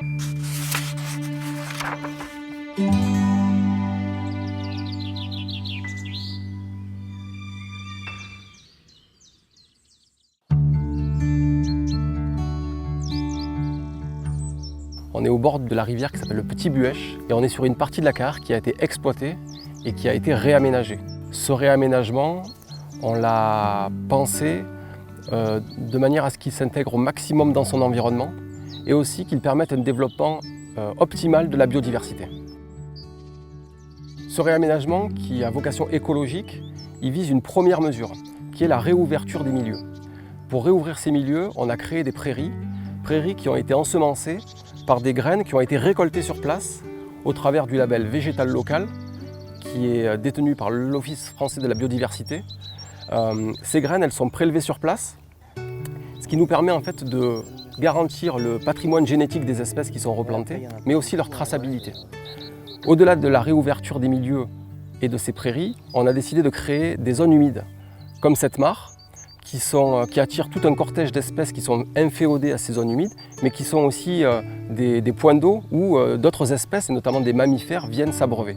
On est au bord de la rivière qui s'appelle le Petit Buèche et on est sur une partie de la carrière qui a été exploitée et qui a été réaménagée. Ce réaménagement, on l'a pensé de manière à ce qu'il s'intègre au maximum dans son environnement et aussi qu'il permette un développement optimal de la biodiversité. Ce réaménagement, qui a vocation écologique, il vise une première mesure, qui est la réouverture des milieux. Pour réouvrir ces milieux, on a créé des prairies qui ont été ensemencées par des graines qui ont été récoltées sur place au travers du label végétal local qui est détenu par l'Office français de la biodiversité. Ces graines, elles sont prélevées sur place, ce qui nous permet en fait de garantir le patrimoine génétique des espèces qui sont replantées, mais aussi leur traçabilité. Au-delà de la réouverture des milieux et de ces prairies, on a décidé de créer des zones humides, comme cette mare, qui attirent tout un cortège d'espèces qui sont inféodées à ces zones humides, mais qui sont aussi des points d'eau où d'autres espèces, et notamment des mammifères, viennent s'abreuver.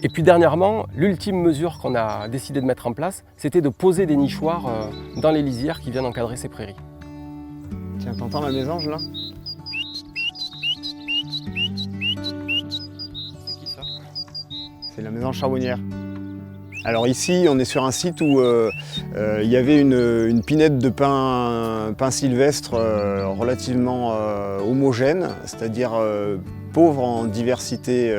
Et puis dernièrement, l'ultime mesure qu'on a décidé de mettre en place, c'était de poser des nichoirs dans les lisières qui viennent encadrer ces prairies. Tiens, t'entends la mésange là? C'est qui ça? C'est la mésange charbonnière. Alors ici, on est sur un site où il y avait une pinède de pin sylvestre relativement homogène, c'est-à-dire pauvre en diversité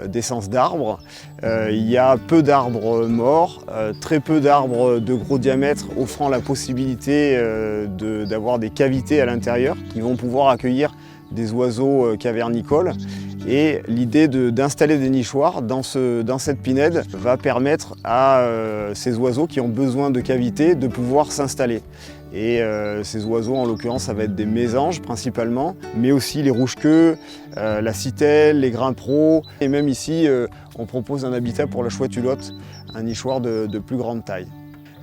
d'essence d'arbres. Il y a peu d'arbres morts, très peu d'arbres de gros diamètre offrant la possibilité d'avoir des cavités à l'intérieur qui vont pouvoir accueillir des oiseaux cavernicoles. Et l'idée d'installer des nichoirs dans cette pinède va permettre à ces oiseaux qui ont besoin de cavités de pouvoir s'installer. Et ces oiseaux, en l'occurrence, ça va être des mésanges principalement, mais aussi les rouge-queues, la citelle, les grimpereaux. Et même ici, on propose un habitat pour la chouette hulotte, un nichoir de plus grande taille.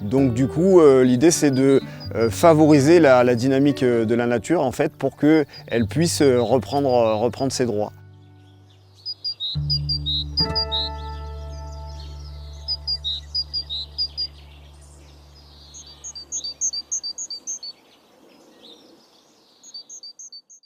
Donc du coup, l'idée c'est de favoriser la dynamique de la nature en fait, pour qu'elle puisse reprendre ses droits.